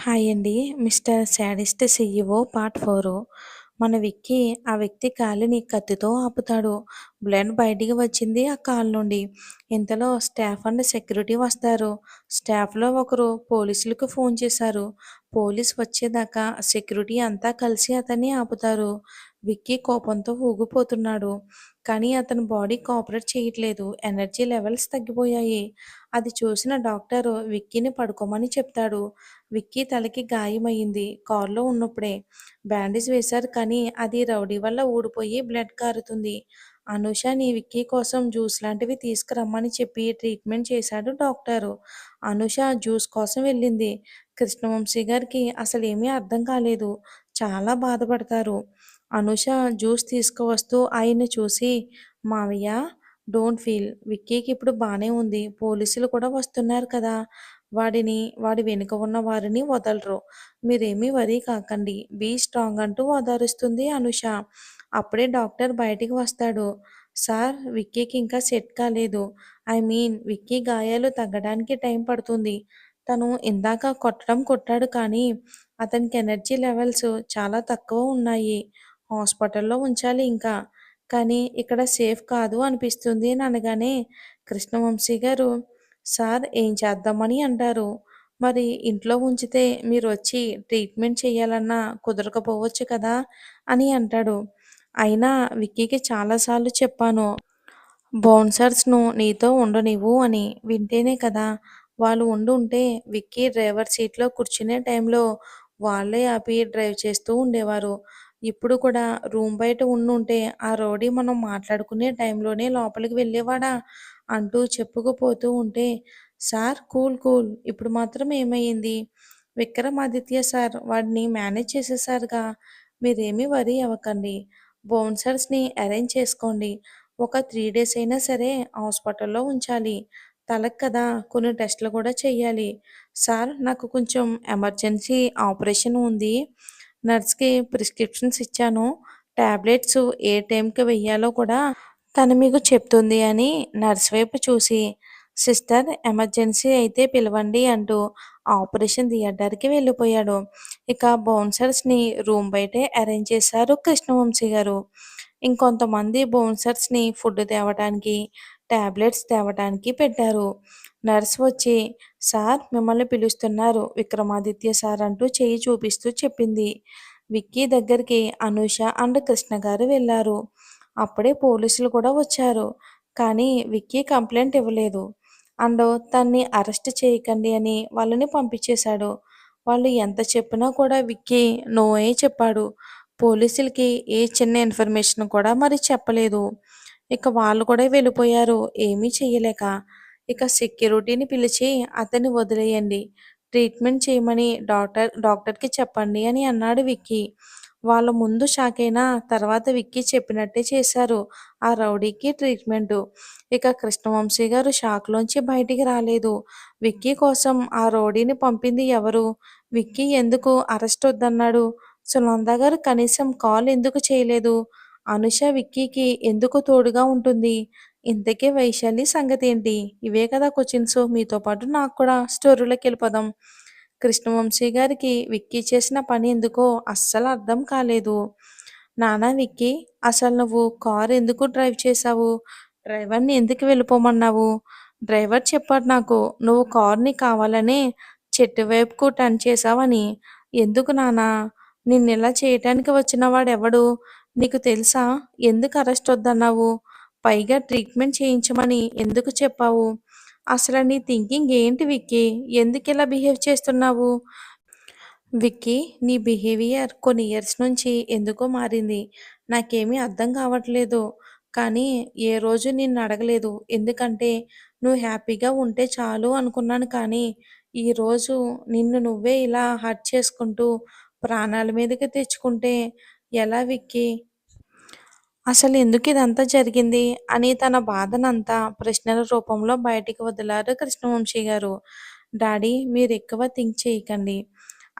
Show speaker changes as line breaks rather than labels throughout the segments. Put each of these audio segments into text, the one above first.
Hi అండి. Mister sadist CEO part 4. మన విక్కీ ఆ వ్యక్తి కాలిని కత్తితో ఆపుతాడు. బ్లడ్ బయటికి వచ్చింది ఆ కాలు నుండి. ఇంతలో స్టాఫ్ అండ్ సెక్యూరిటీ వస్తారు. స్టాఫ్‌లో ఒకరు పోలీసులకు ఫోన్ చేశారు. పోలీస్ వచ్చేదాకా సెక్యూరిటీ అంతా కలిసి అతన్ని ఆపుతారు. విక్కీ కోపంతో ఊగిపోతున్నాడు. కానీ అతని బాడీ కోఆపరేట్ చేయట్లేదు. ఎనర్జీ లెవెల్స్ తగ్గిపోయాయి. అది చూసిన డాక్టరు విక్కీని పడుకోమని చెప్తాడు. విక్కీ తలకి గాయమయింది. కారులో ఉన్నప్పుడే. బ్యాండేజ్ వేశారు కానీ అది రౌడీ వల్ల ఊడిపోయి బ్లడ్ కారుతుంది. అనూష నీ విక్కీ కోసం జ్యూస్ లాంటివి తీసుకురమ్మని చెప్పి ట్రీట్మెంట్ చేశాడు డాక్టరు. అనూష జ్యూస్ కోసం వెళ్ళింది. కృష్ణవంశీ గారికి అసలేమీ అర్థం కాలేదు. చాలా బాధపడతారు. అనూష జ్యూస్ తీసుకువస్తూ ఆయన్ని చూసి మావయ్య డోంట్ ఫీల్ విక్కీకి ఇప్పుడు బానే ఉంది. పోలీసులు కూడా వస్తున్నారు కదా! వాడి వెనుక ఉన్న వారిని వదలరు. మీరేమీ వరీ కాకండి. బీ స్ట్రాంగ్ అంటూ ఓదారుస్తుంది అనూష. అప్పుడే డాక్టర్ బయటికి వస్తాడు. సార్ విక్కీకి ఇంకా సెట్ కాలేదు. ఐ మీన్ విక్కీ గాయాలు తగ్గడానికి టైం పడుతుంది. తను ఇందాక కొట్టాడు కానీ అతనికి ఎనర్జీ లెవెల్స్ చాలా తక్కువ ఉన్నాయి. హాస్పిటల్‌లో ఉంచాలి ఇంకా. కానీ ఇక్కడ సేఫ్ కాదు అనిపిస్తుంది అని అనగానే కృష్ణవంశీ గారు సార్ ఏం చేద్దామని అంటారు. మరి ఇంట్లో ఉంచితే మీరొచ్చి ట్రీట్మెంట్ చేయాలన్నా కుదరకపోవచ్చు కదా! అని అంటాడు. అయినా విక్కీకి చాలా సార్లు చెప్పాను. బౌన్సర్స్‌ను నీతో ఉండనివ్వు అని. వింటేనే కదా! వాళ్ళు ఉండుంటే విక్కీ డ్రైవర్ సీట్‌లో కూర్చునే టైంలో వాళ్ళే ఆపి డ్రైవ్ చేస్తూ ఉండేవారు. ఇప్పుడు కూడా రూమ్ బయట ఉండుంటే ఆ రౌడీ మనం మాట్లాడుకునే టైంలోనే లోపలికి వెళ్ళేవాడా? అంటూ చెప్పుకుపోతూ ఉంటే సార్ కూల్ కూల్. ఇప్పుడు మాత్రం ఏమయ్యింది? విక్రమాదిత్య సార్ వాడిని మేనేజ్ చేసేసారుగా. మీరేమీ వరీ అవ్వకండి. బౌన్సర్స్‌ని అరేంజ్ చేసుకోండి. ఒక 3 డేస్ అయినా సరే హాస్పిటల్‌లో ఉంచాలి. తలకి కదా కొన్ని టెస్టులు కూడా చెయ్యాలి. సార్ నాకు కొంచెం ఎమర్జెన్సీ ఆపరేషన్ ఉంది. నర్స్‌కి ప్రిస్క్రిప్షన్స్ ఇచ్చాను. టాబ్లెట్స్ ఏ టైంకి వెయ్యాలో కూడా తను మీకు చెప్తుంది అని నర్స్ వైపు చూసి సిస్టర్ ఎమర్జెన్సీ అయితే పిలవండి అంటూ ఆపరేషన్ థియేటర్‌కి వెళ్ళిపోయాడు. ఇక బౌన్సర్స్‌ని రూమ్ బయటే అరేంజ్ చేశారు కృష్ణవంశీ గారు. ఇంకొంతమంది బౌన్సర్స్‌ని ఫుడ్ తేవటానికి, టాబ్లెట్స్ తేవటానికి పెట్టారు. నర్స్ వచ్చి సార్ మిమ్మల్ని పిలుస్తున్నారు విక్రమాదిత్య సార్ అంటూ చెయ్యి చూపిస్తూ చెప్పింది. విక్కీ దగ్గరికి అనూష అండ్ కృష్ణ గారు వెళ్లారు. అప్పుడే పోలీసులు కూడా వచ్చారు. కానీ విక్కీ కంప్లెయింట్ ఇవ్వలేదు. అండ్ తన్ని అరెస్ట్ చేయకండి అని వాళ్ళని పంపించేశాడు. వాళ్ళు ఎంత చెప్పినా కూడా విక్కీ నోయే చెప్పాడు. పోలీసులకి ఏ చిన్న ఇన్ఫర్మేషన్ కూడా మరి చెప్పలేదు. ఇక వాళ్ళు కూడా వెళ్ళిపోయారు ఏమీ చెయ్యలేక. ఇక సెక్యూరిటీని పిలిచి అతన్ని వదిలేయండి. ట్రీట్మెంట్ చేయమని డాక్టర్‌కి చెప్పండి అని అన్నాడు విక్కీ. వాళ్ళ ముందు షాక్ అయినా తర్వాత విక్కీ చెప్పినట్టే చేశారు. ఆ రౌడీకి ట్రీట్మెంటు. ఇక కృష్ణవంశీ గారు షాక్‌లోంచి బయటికి రాలేదు. విక్కీ కోసం ఆ రౌడీని పంపింది ఎవరు? విక్కీ ఎందుకు అరెస్ట్ వద్దన్నాడు? సునంద గారు కనీసం కాల్ ఎందుకు చేయలేదు? అనుష విక్కీకి ఎందుకు తోడుగా ఉంటుంది? ఇంతకీ వైశాలి సంగతేంటి? ఇవే కదా క్వెషన్స్. మీతో పాటు నాకు కూడా. స్టోరీలోకెళ్ళిపోదాం. కృష్ణవంశీ గారికి విక్కీ చేసిన పని ఎందుకో అస్సలు అర్థం కాలేదు. నాన్నా విక్కీ, అసలు నువ్వు కారు ఎందుకు డ్రైవ్ చేశావు? డ్రైవర్‌ని ఎందుకు వెళ్ళిపోమన్నావు? డ్రైవర్ చెప్పాడు నాకు నువ్వు కారుని కావాలనే చెట్టు వైపుకు టర్న్ చేశావని. ఎందుకు నాన్నా? నిన్నిలా చేయటానికి వచ్చిన వాడెవడు? నీకు తెలుసా? ఎందుకు అరెస్ట్ వద్దన్నావు? పైగా ట్రీట్మెంట్ చేయించమని ఎందుకు చెప్పావు? అసలు నీ థింకింగ్ ఏంటి విక్కీ? ఎందుకిలా బిహేవ్ చేస్తున్నావు? విక్కీ, నీ బిహేవియర్ కొన్ని ఇయర్స్ నుంచి ఎందుకో మారింది. నాకేమీ అర్థం కావట్లేదు. కానీ ఏ రోజు నిన్నడగలేదు. ఎందుకంటే నువ్వు హ్యాపీగా ఉంటే చాలు అనుకున్నాను కానీ, ఈరోజు నిన్ను నువ్వే ఇలా హర్ట్ చేసుకుంటూ ప్రాణాల మీదకి తెచ్చుకుంటే ఎలా విక్కీ? అసలు ఎందుకు ఇదంతా జరిగింది అని తన బాధనంతా ప్రశ్నల రూపంలో బయటికి వదిలారు కృష్ణవంశీ గారు. డాడీ మీరు ఎక్కువ థింక్ చేయకండి.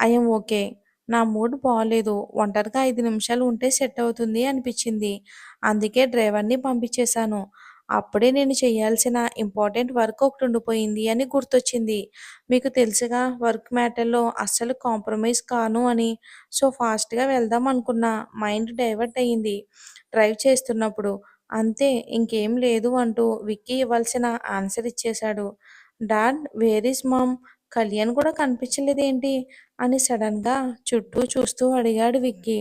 I'm okay. నా మూడ్ బాలేదు. ఒంటరిగా 5 నిమిషాలు ఉంటే సెట్ అవుతుంది అనిపించింది. అందుకే డ్రైవర్‌ని పంపించేశాను. అప్పుడే నేను చేయాల్సిన ఇంపార్టెంట్ వర్క్ ఒకటి ఉండిపోయింది అని గుర్తొచ్చింది. మీకు తెలుసుగా వర్క్ మ్యాటర్‌లో అస్సలు కాంప్రమైజ్ కాను అని. సో, ఫాస్ట్‌గా వెళ్దాం అనుకున్నా. మైండ్ డైవర్ట్ అయింది డ్రైవ్ చేస్తున్నప్పుడు. అంతే ఇంకేం లేదు అంటూ విక్కీ ఇవ్వాల్సిన ఆన్సర్ ఇచ్చేశాడు. Dad where is mom? Kalyan కూడా కనిపించలేదేంటి? అని సడెన్‌గా చుట్టూ చూస్తూ అడిగాడు విక్కీ.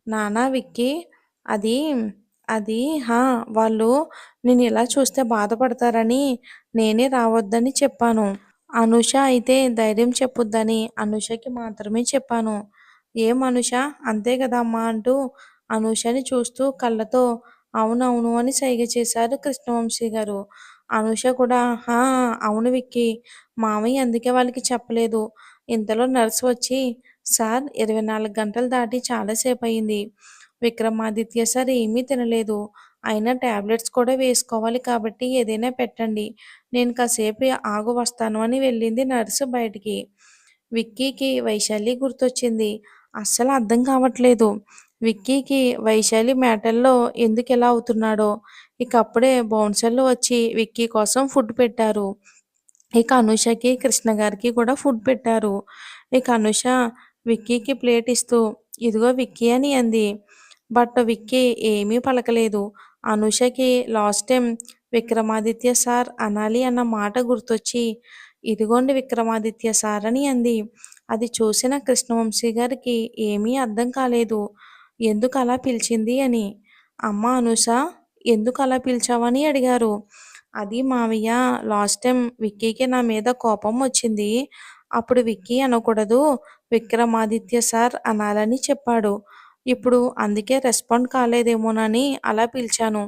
నాన్న విక్కీ అది అది హా! వాళ్ళు నేనిలా చూస్తే బాధపడతారని నేనే రావద్దని చెప్పాను. అనూష అయితే ధైర్యం చెప్పుద్దని అనూషకి మాత్రమే చెప్పాను. ఏం అనూష అంతే కదమ్మా అంటూ అనూషని చూస్తూ కళ్ళతో అవునవును అని సైగ చేశారు కృష్ణవంశీ గారు. అనూష కూడా ఆ! అవును విక్కీ. మామయ్య అందుకే వాళ్ళకి చెప్పలేదు. ఇంతలో నర్స్ వచ్చి సార్ 24 గంటలు దాటి చాలా సేపయింది. విక్రమాదిత్య సార్ ఏమీ తినలేదు. అయినా టాబ్లెట్స్ కూడా వేసుకోవాలి కాబట్టి ఏదైనా పెట్టండి. నేను కాసేపు ఆగి వస్తాను అని వెళ్ళింది నర్సు బయటికి. విక్కీకి వైశాలి గుర్తొచ్చింది. అస్సలు అర్థం కావట్లేదు. విక్కీకి వైశాలి మ్యాటర్‌లో ఎందుకిలా అవుతున్నాడో. ఇక అప్పుడే బౌన్సర్లు వచ్చి విక్కీ కోసం ఫుడ్ పెట్టారు. ఇక అనూషకి, కృష్ణ గారికి కూడా ఫుడ్ పెట్టారు. ఇక అనూష విక్కీకి ప్లేట్ ఇస్తూ, "ఇదిగో విక్కీ" అని అంది. బట్ విక్కీ ఏమీ పలకలేదు. అనూషకి లాస్ట్ టైమ్ విక్రమాదిత్య సార్ అనాలి అన్న మాట గుర్తొచ్చి, "ఇదిగోండి విక్రమాదిత్య సార్" అని అంది. అది చూసిన కృష్ణవంశీ గారికి ఏమీ అర్థం కాలేదు. ఎందుకలా పిలిచింది అని. "అమ్మా అనూష ఎందుకలా పిలిచావని" అడిగారు. "అది మావయ్య లాస్ట్ టైమ్ విక్కీకి నా మీద కోపం వచ్చింది. అప్పుడు విక్కీ అనకూడదు, విక్రమాదిత్య సార్ అనాలని చెప్పాడు. ఇప్పుడు అందుకే రెస్పాండ్ కాలేదేమోనని అలా పిలిచాను.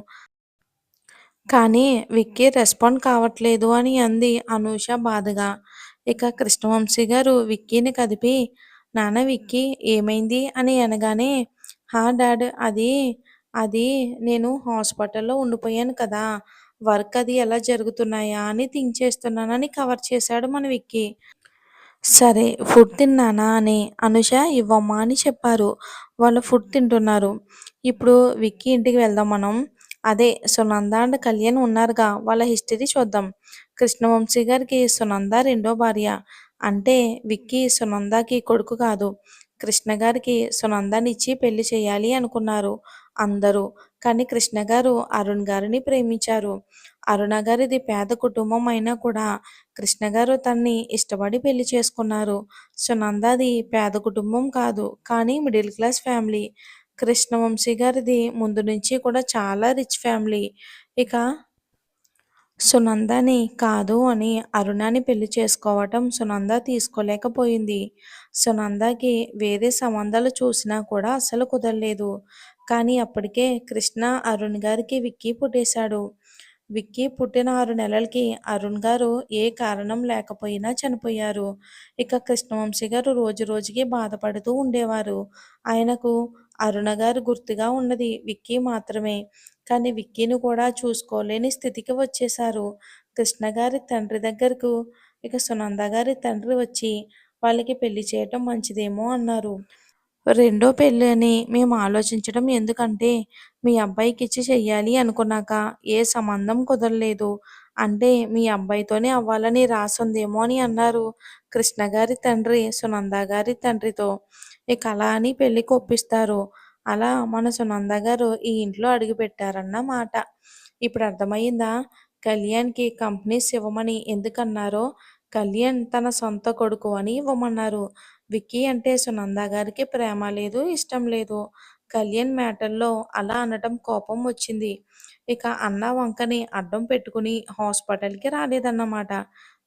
కానీ విక్కీ రెస్పాండ్ కావట్లేదు" అని అంది అనూష బాధగా. ఇక కృష్ణవంశీ గారు విక్కీని కదిపి, "నాన్న విక్కీ ఏమైంది" అని అనగానే, "హా డాడ్ అది నేను హాస్పిటల్‌లో ఉండిపోయాను కదా! వర్క్ అది ఎలా జరుగుతున్నాయా అని థింక్ చేస్తున్నానని" కవర్ చేశాడు మన విక్కీ. సరే ఫుడ్ తిన్నానా అని అనుష ఇవ్వమ్మా అని చెప్పారు. వాళ్ళు ఫుడ్ తింటున్నారు. ఇప్పుడు విక్కీ ఇంటికి వెళ్దాం మనం. అదే సునంద అండ్ కళ్యాణ్ ఉన్నారుగా వాళ్ళ హిస్టరీ చూద్దాం. కృష్ణవంశీ గారికి సునంద రెండో భార్య. అంటే విక్కీ సునందకి కొడుకు కాదు. కృష్ణ గారికి సునందనిచ్చి పెళ్లి చేయాలి అనుకున్నారు అందరూ. కానీ కృష్ణ గారు అరుణ్ గారిని ప్రేమించారు. అరుణ గారిది పేద కుటుంబం అయినా కూడా కృష్ణ గారు తనని ఇష్టపడి పెళ్లి చేసుకున్నారు. సునందది పేద కుటుంబం కాదు. కానీ మిడిల్ క్లాస్ ఫ్యామిలీ. కృష్ణవంశీ గారిది ముందు నుంచి కూడా చాలా రిచ్ ఫ్యామిలీ. ఇక సునందని కాదు అని అరుణని పెళ్లి చేసుకోవటం సునంద తీసుకోలేకపోయింది. సునందకి వేరే సంబంధాలు చూసినా కూడా అస్సలు కుదరలేదు. కానీ అప్పటికే కృష్ణ అరుణ్ గారికి విక్కీ పుట్టేశాడు. విక్కీ పుట్టిన 6 నెలలకి అరుణ్ గారు ఏ కారణం లేకపోయినా చనిపోయారు. ఇక కృష్ణవంశీ గారు రోజు రోజుకి బాధపడుతూ ఉండేవారు. ఆయనకు అరుణ గారు గుర్తుగా ఉన్నది విక్కీ మాత్రమే. కానీ విక్కీని కూడా చూసుకోలేని స్థితికి వచ్చేశారు. కృష్ణ గారి తండ్రి దగ్గరకు ఇక సునంద గారి తండ్రి వచ్చి వాళ్ళకి పెళ్లి చేయటం మంచిదేమో అన్నారు. రెండో పెళ్ళి అని మేము ఆలోచించడం ఎందుకంటే మీ అబ్బాయికిచ్చి చెయ్యాలి అనుకున్నాక ఏ సంబంధం కుదరలేదు. అంటే మీ అబ్బాయితోనే అవ్వాలని రాసుందేమో అని అన్నారు కృష్ణ గారి తండ్రి సునంద గారి తండ్రితో. ఇక అలా అని పెళ్ళికి ఒప్పిస్తారు. అలా మన సునంద గారు ఈ ఇంట్లో అడుగుపెట్టారన్నమాట. ఇప్పుడు అర్థమయిందా? కళ్యాణ్‌కి కంపెనీస్ ఇవ్వమని ఎందుకన్నారో? కళ్యాణ్ తన సొంత కొడుకు అని ఇవ్వమన్నారు. విక్కీ అంటే సునంద గారికి ప్రేమ లేదు, ఇష్టం లేదు. కళ్యాణ్ మ్యాటర్‌లో అలా అనటం కోపం వచ్చింది. ఇక అన్న వంకని అడ్డం పెట్టుకుని హాస్పిటల్‌కి రాలేదన్నమాట.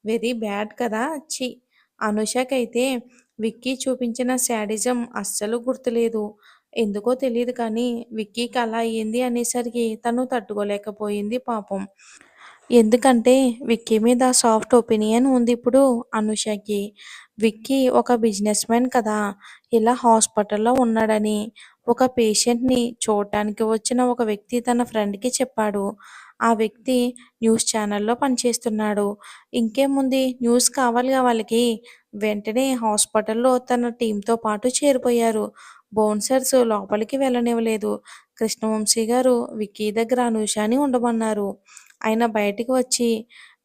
వెరీ బ్యాడ్ కదా! ఛీ! అనుషకైతే విక్కీ చూపించిన శాడిజం అస్సలు గుర్తులేదు. ఎందుకో తెలీదు కానీ విక్కీకి అలా అయ్యింది అనేసరికి తను తట్టుకోలేకపోయింది పాపం. ఎందుకంటే విక్కీ మీద సాఫ్ట్ ఒపీనియన్ ఉంది ఇప్పుడు అనుషకి. విక్కీ ఒక బిజినెస్ మ్యాన్ కదా! ఇలా హాస్పిటల్‌లో ఉన్నాడని ఒక పేషెంట్‌ని చూడటానికి వచ్చిన ఒక వ్యక్తి తన ఫ్రెండ్‌కి చెప్పాడు. ఆ వ్యక్తి న్యూస్ ఛానెల్‌లో పనిచేస్తున్నాడు. ఇంకేముంది న్యూస్ కావాలిగా వాళ్ళకి. వెంటనే హాస్పిటల్‌లో తన టీమ్‌తో పాటు చేరిపోయారు. బౌన్సర్స్ లోపలికి వెళ్ళనివ్వలేదు. కృష్ణవంశీ గారు విక్కీ దగ్గర అనూషని ఉండమన్నారు. ఆయన బయటికి వచ్చి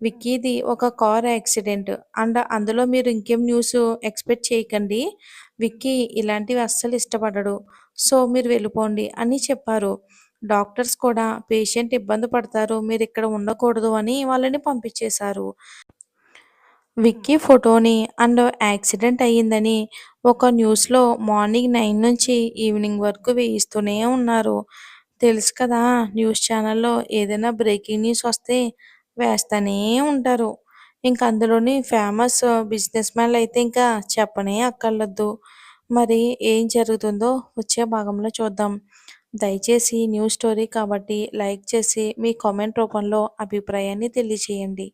విక్కీది ఒక కార్ యాక్సిడెంట్ అండ్ అందులో మీరు ఇంకేం న్యూస్ ఎక్స్పెక్ట్ చేయకండి. విక్కీ ఇలాంటివి అస్సలు ఇష్టపడడు. సో మీరు వెళ్ళిపోండి అని చెప్పారు. డాక్టర్స్ కూడా పేషెంట్ ఇబ్బంది పడతారు. మీరు ఇక్కడ ఉండకూడదు అని వాళ్ళని పంపించేశారు. విక్కీ ఫోటోని అండ్ యాక్సిడెంట్ అయ్యిందని ఒక న్యూస్లో మార్నింగ్ 9 నుంచి ఈవినింగ్ వరకు వేయిస్తూనే ఉన్నారు. తెలుసు కదా, న్యూస్ ఛానల్లో ఏదైనా బ్రేకింగ్ న్యూస్ వస్తే వేస్తూనే ఉంటారు. ఇంక అందులోని ఫేమస్ బిజినెస్ మ్యాన్లు అయితే ఇంకా చెప్పనే అక్కర్లేదు. మరి ఏం జరుగుతుందో వచ్చే భాగంలో చూద్దాం. దయచేసి న్యూస్ స్టోరీ కాబట్టి లైక్ చేసి మీ కామెంట్ రూపంలో అభిప్రాయాన్ని తెలియచేయండి.